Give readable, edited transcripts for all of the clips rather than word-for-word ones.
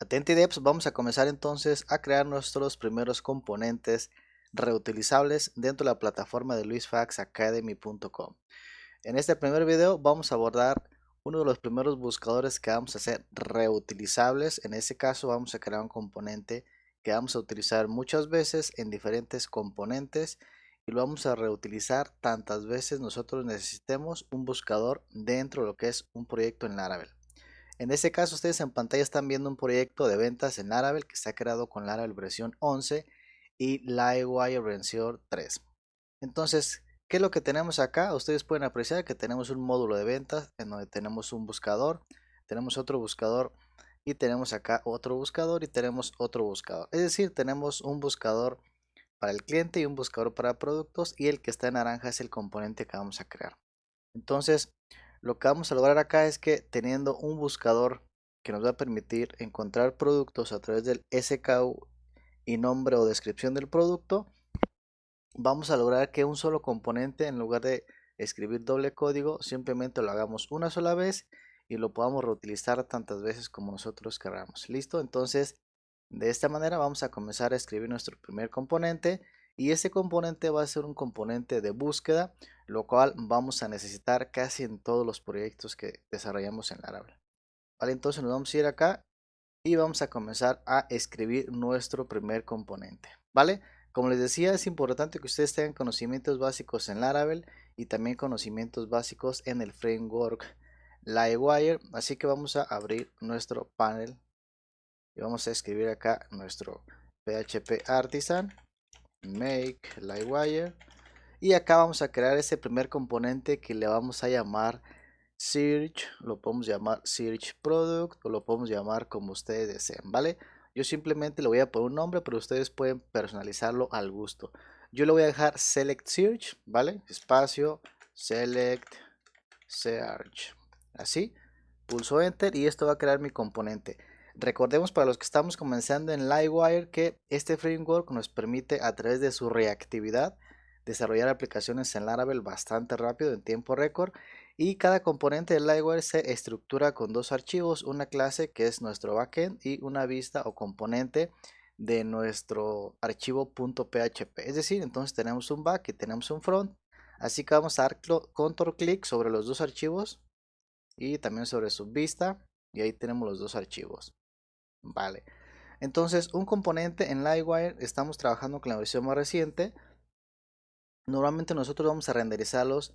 Atenti devs, vamos a comenzar entonces a crear nuestros primeros componentes reutilizables dentro de la plataforma de luisfaxacademy.com. En este primer video vamos a abordar uno de los primeros buscadores que vamos a hacer reutilizables. En este caso vamos a crear un componente que vamos a utilizar muchas veces en diferentes componentes y lo vamos a reutilizar tantas veces nosotros necesitemos un buscador dentro de lo que es un proyecto en Laravel. En este caso ustedes en pantalla están viendo un proyecto de ventas en Laravel que está creado con Laravel versión 11 y Livewire versión 3. Entonces, ¿qué es lo que tenemos acá? Ustedes pueden apreciar que tenemos un módulo de ventas en donde tenemos un buscador, tenemos otro buscador y tenemos acá otro buscador y tenemos otro buscador. Es decir, tenemos un buscador para el cliente y un buscador para productos, y el que está en naranja es el componente que vamos a crear. Entonces, lo que vamos a lograr acá es que teniendo un buscador que nos va a permitir encontrar productos a través del SKU y nombre o descripción del producto, vamos a lograr que un solo componente, en lugar de escribir doble código, simplemente lo hagamos una sola vez y lo podamos reutilizar tantas veces como nosotros queramos. ¿Listo? Entonces, de esta manera vamos a comenzar a escribir nuestro primer componente, y ese componente va a ser un componente de búsqueda, lo cual vamos a necesitar casi en todos los proyectos que desarrollamos en Laravel. Vale, entonces nos vamos a ir acá y vamos a comenzar a escribir nuestro primer componente. Vale, como les decía, es importante que ustedes tengan conocimientos básicos en Laravel y también conocimientos básicos en el framework Livewire. Así que vamos a abrir nuestro panel y vamos a escribir acá nuestro PHP Artisan make Livewire, y acá vamos a crear ese primer componente que le vamos a llamar search. Lo podemos llamar search product o lo podemos llamar como ustedes deseen, ¿vale? Yo simplemente le voy a poner un nombre, pero ustedes pueden personalizarlo al gusto. Yo le voy a dejar select search, ¿vale? Espacio select search, así. Pulso enter y esto va a crear mi componente. Recordemos, para los que estamos comenzando en Livewire, que este framework nos permite, a través de su reactividad, desarrollar aplicaciones en Laravel bastante rápido, en tiempo récord. Y cada componente de Livewire se estructura con dos archivos: una clase que es nuestro backend y una vista o componente de nuestro archivo .php. Es decir, entonces tenemos un back y tenemos un front. Así que vamos a dar control clic sobre los dos archivos y también sobre su vista, y ahí tenemos los dos archivos. Vale, entonces un componente en Livewire, estamos trabajando con la versión más reciente. Normalmente nosotros vamos a renderizarlos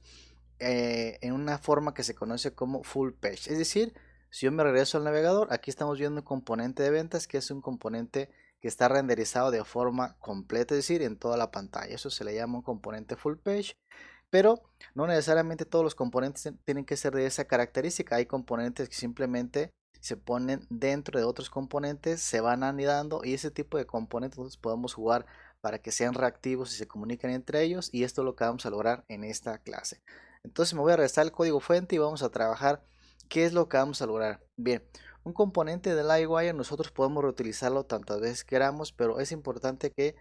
en una forma que se conoce como full page. Es decir, si yo me regreso al navegador, aquí estamos viendo un componente de ventas que es un componente que está renderizado de forma completa, es decir, en toda la pantalla. Eso se le llama un componente full page. Pero no necesariamente todos los componentes tienen que ser de esa característica. Hay componentes que simplemente se ponen dentro de otros componentes, se van anidando, y ese tipo de componentes nosotros podemos jugar para que sean reactivos y se comuniquen entre ellos, y esto es lo que vamos a lograr en esta clase. Entonces me voy a regresar al código fuente y vamos a trabajar qué es lo que vamos a lograr. Bien, un componente de Livewire nosotros podemos reutilizarlo tantas veces queramos, pero es importante que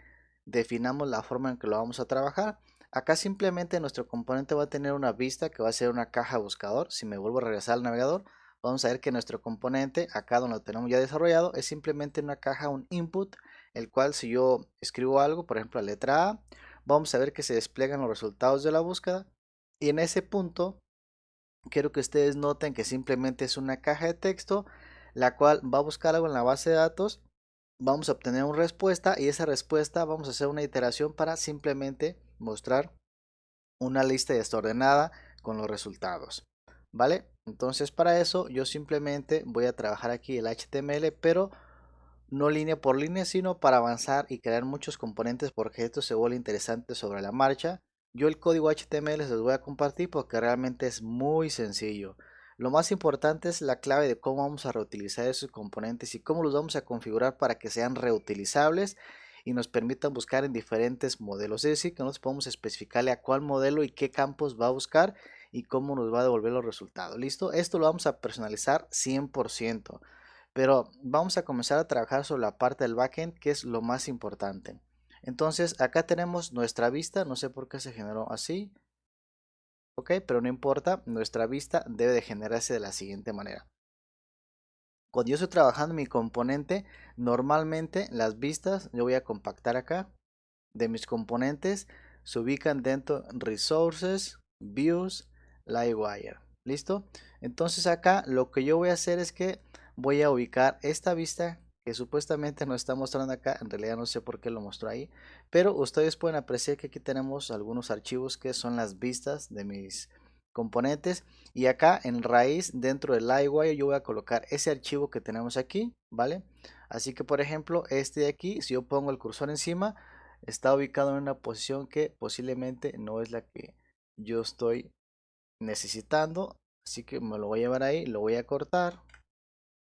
definamos la forma en que lo vamos a trabajar. Acá simplemente nuestro componente va a tener una vista que va a ser una caja buscador. Si me vuelvo a regresar al navegador, vamos a ver que nuestro componente, acá donde lo tenemos ya desarrollado, es simplemente una caja, un input, el cual si yo escribo algo, por ejemplo la letra A, vamos a ver que se despliegan los resultados de la búsqueda. Y en ese punto quiero que ustedes noten que simplemente es una caja de texto, la cual va a buscar algo en la base de datos. Vamos a obtener una respuesta, y esa respuesta vamos a hacer una iteración para simplemente mostrar una lista desordenada con los resultados. ¿Vale? Entonces, para eso yo simplemente voy a trabajar aquí el HTML, pero no línea por línea, sino para avanzar y crear muchos componentes, porque esto se vuelve interesante sobre la marcha. Yo el código HTML se los voy a compartir porque realmente es muy sencillo. Lo más importante es la clave de cómo vamos a reutilizar esos componentes y cómo los vamos a configurar para que sean reutilizables y nos permitan buscar en diferentes modelos. Es decir, que nosotros podemos especificarle a cuál modelo y qué campos va a buscar y cómo nos va a devolver los resultados. ¿Listo? Esto lo vamos a personalizar 100%. Pero vamos a comenzar a trabajar sobre la parte del backend, que es lo más importante. Entonces acá tenemos nuestra vista, no sé por qué se generó así, ok, pero no importa, nuestra vista debe de generarse de la siguiente manera. Cuando yo estoy trabajando mi componente, normalmente las vistas, yo voy a compactar acá, de mis componentes se ubican dentro Resources, Views, Livewire. ¿Listo? Entonces acá lo que yo voy a hacer es que voy a ubicar esta vista que supuestamente nos está mostrando acá. En realidad no sé por qué lo mostró ahí, pero ustedes pueden apreciar que aquí tenemos algunos archivos que son las vistas de mis componentes, y acá en raíz dentro del Livewire yo voy a colocar ese archivo que tenemos aquí, ¿vale? Así que por ejemplo este de aquí, si yo pongo el cursor encima, está ubicado en una posición que posiblemente no es la que yo estoy necesitando, así que me lo voy a llevar ahí, lo voy a cortar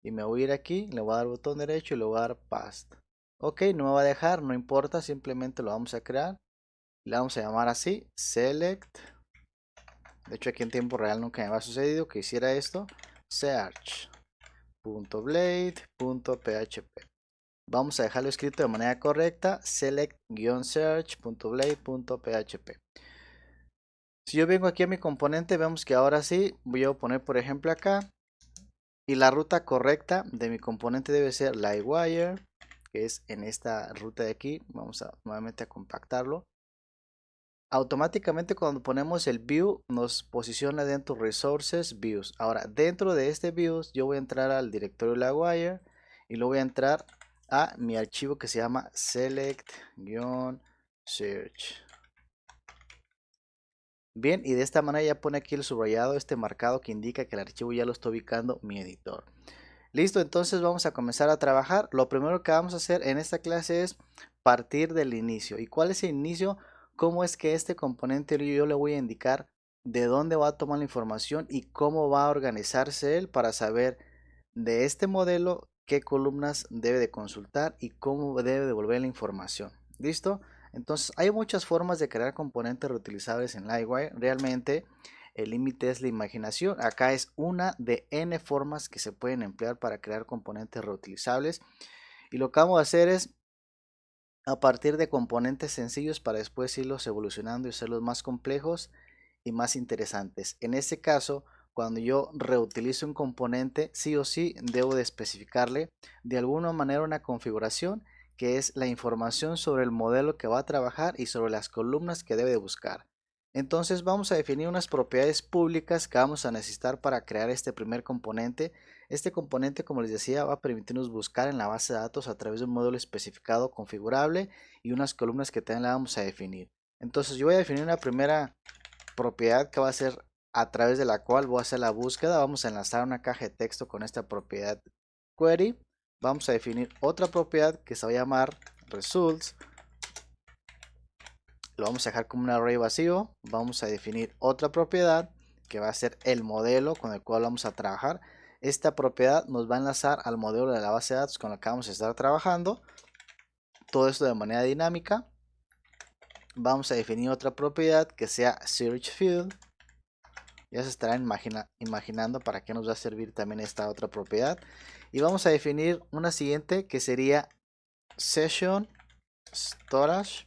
y me voy a ir aquí, le voy a dar botón derecho y le voy a dar paste. Ok, no me va a dejar, no importa, simplemente lo vamos a crear, le vamos a llamar así, select. De hecho aquí en tiempo real nunca me había sucedido que hiciera esto, search.blade.php. Vamos a dejarlo escrito de manera correcta, select-search.blade.php. Si yo vengo aquí a mi componente, vemos que ahora sí voy a poner por ejemplo acá, y la ruta correcta de mi componente debe ser Livewire, que es en esta ruta de aquí. Vamos a nuevamente a compactarlo. Automáticamente cuando ponemos el view nos posiciona dentro Resources, Views. Ahora dentro de este Views yo voy a entrar al directorio Livewire y lo voy a entrar a mi archivo que se llama select-search. Bien, y de esta manera ya pone aquí el subrayado, este marcado que indica que el archivo ya lo está ubicando mi editor. Listo, entonces vamos a comenzar a trabajar. Lo primero que vamos a hacer en esta clase es partir del inicio. ¿Y cuál es el inicio? ¿Cómo es que este componente yo le voy a indicar de dónde va a tomar la información y cómo va a organizarse él para saber de este modelo qué columnas debe de consultar y cómo debe devolver la información? ¿Listo? Entonces hay muchas formas de crear componentes reutilizables en Livewire. Realmente el límite es la imaginación. Acá es una de n formas que se pueden emplear para crear componentes reutilizables. Y lo que vamos a hacer es a partir de componentes sencillos para después irlos evolucionando y hacerlos más complejos y más interesantes. En este caso, cuando yo reutilizo un componente, sí o sí debo de especificarle de alguna manera una configuración que es la información sobre el modelo que va a trabajar y sobre las columnas que debe de buscar. Entonces vamos a definir unas propiedades públicas que vamos a necesitar para crear este primer componente. Este componente, como les decía, va a permitirnos buscar en la base de datos a través de un módulo especificado configurable y unas columnas que también la vamos a definir. Entonces yo voy a definir una primera propiedad que va a ser a través de la cual voy a hacer la búsqueda. Vamos a enlazar una caja de texto con esta propiedad query. Vamos a definir otra propiedad que se va a llamar results. Lo vamos a dejar como un array vacío. Vamos a definir otra propiedad que va a ser el modelo con el cual vamos a trabajar. Esta propiedad nos va a enlazar al modelo de la base de datos con la que vamos a estar trabajando. Todo esto de manera dinámica. Vamos a definir otra propiedad que sea search field. Ya se estarán imaginando para qué nos va a servir también esta otra propiedad. Y vamos a definir una siguiente que sería session storage.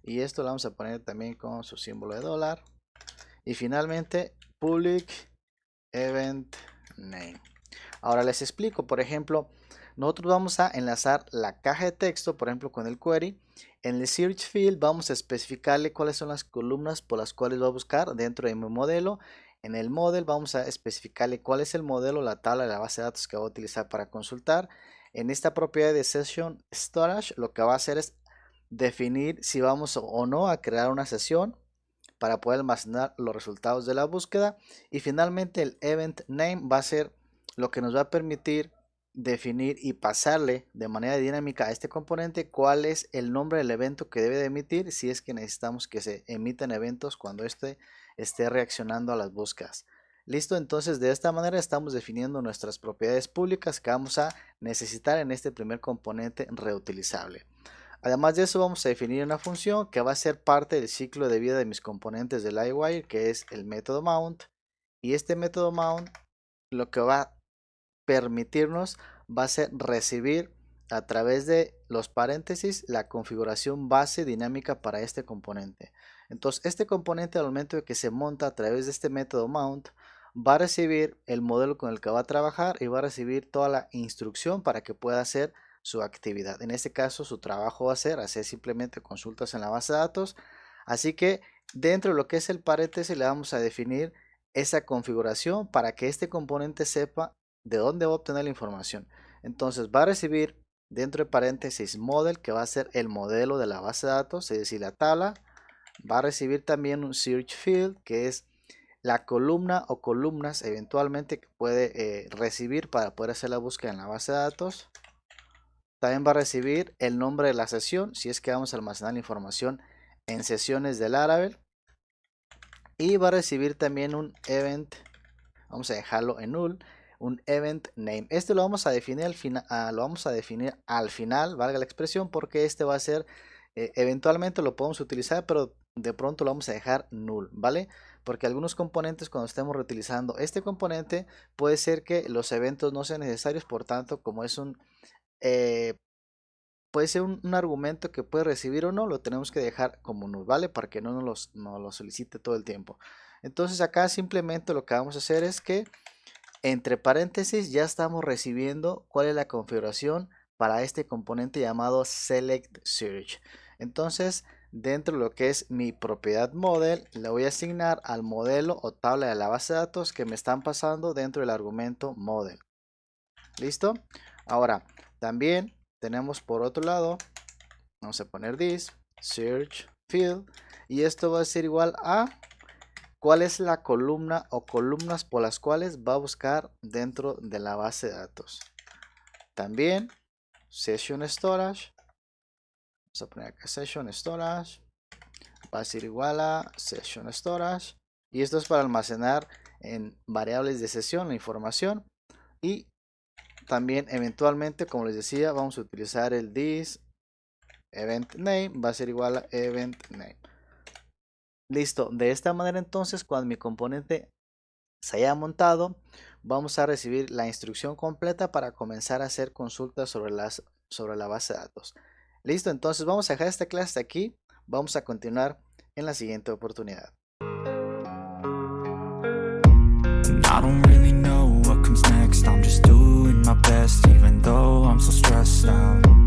Y esto lo vamos a poner también con su símbolo de dólar. Y finalmente public event name. Ahora les explico, por ejemplo, nosotros vamos a enlazar la caja de texto, por ejemplo, con el query. En el search field vamos a especificarle cuáles son las columnas por las cuales va a buscar dentro de mi modelo. En el model vamos a especificarle cuál es el modelo, la tabla de la base de datos que va a utilizar para consultar. En esta propiedad de session storage lo que va a hacer es definir si vamos o no a crear una sesión para poder almacenar los resultados de la búsqueda. Y finalmente el event name va a ser lo que nos va a permitir definir y pasarle de manera dinámica a este componente cuál es el nombre del evento que debe de emitir si es que necesitamos que se emitan eventos cuando éste esté reaccionando a las búsquedas. Listo, entonces de esta manera estamos definiendo nuestras propiedades públicas que vamos a necesitar en este primer componente reutilizable. Además de eso vamos a definir una función que va a ser parte del ciclo de vida de mis componentes de Livewire, que es el método mount. Y este método mount lo que va a permitirnos va a ser recibir a través de los paréntesis la configuración base dinámica para este componente. Entonces este componente al momento de que se monta a través de este método mount va a recibir el modelo con el que va a trabajar y va a recibir toda la instrucción para que pueda hacer su actividad. En este caso, su trabajo va a ser hacer simplemente consultas en la base de datos. Así que dentro de lo que es el paréntesis le vamos a definir esa configuración para que este componente sepa de dónde va a obtener la información. Entonces va a recibir dentro de paréntesis model, que va a ser el modelo de la base de datos, es decir, la tabla. Va a recibir también un search field, que es la columna o columnas eventualmente que puede recibir para poder hacer la búsqueda en la base de datos. También va a recibir el nombre de la sesión, si es que vamos a almacenar la información en sesiones de Laravel. Y va a recibir también un event, vamos a dejarlo en null, un event name. Este lo vamos a definir al final, valga la expresión, porque este va a ser, eventualmente lo podemos utilizar, pero de pronto lo vamos a dejar null, ¿vale? Porque algunos componentes, cuando estemos reutilizando este componente, puede ser que los eventos no sean necesarios. Por tanto, como es puede ser un argumento que puede recibir o no, lo tenemos que dejar como null, ¿vale? Para que no nos lo solicite todo el tiempo. Entonces acá simplemente lo que vamos a hacer es que entre paréntesis ya estamos recibiendo cuál es la configuración para este componente llamado select search. Entonces dentro de lo que es mi propiedad model, le voy a asignar al modelo o tabla de la base de datos que me están pasando dentro del argumento model. ¿Listo? Ahora también tenemos por otro lado, vamos a poner this search field, y esto va a ser igual a cuál es la columna o columnas por las cuales va a buscar dentro de la base de datos. También session storage, vamos a poner acá session storage, va a ser igual a session storage, y esto es para almacenar en variables de sesión la información. Y también eventualmente, como les decía, vamos a utilizar el this event name, va a ser igual a event name. Listo, de esta manera entonces cuando mi componente se haya montado, vamos a recibir la instrucción completa para comenzar a hacer consultas sobre la base de datos. Listo, entonces vamos a dejar esta clase hasta aquí, vamos a continuar en la siguiente oportunidad. I don't really know what comes next, I'm just doing my best even though I'm so stressed out.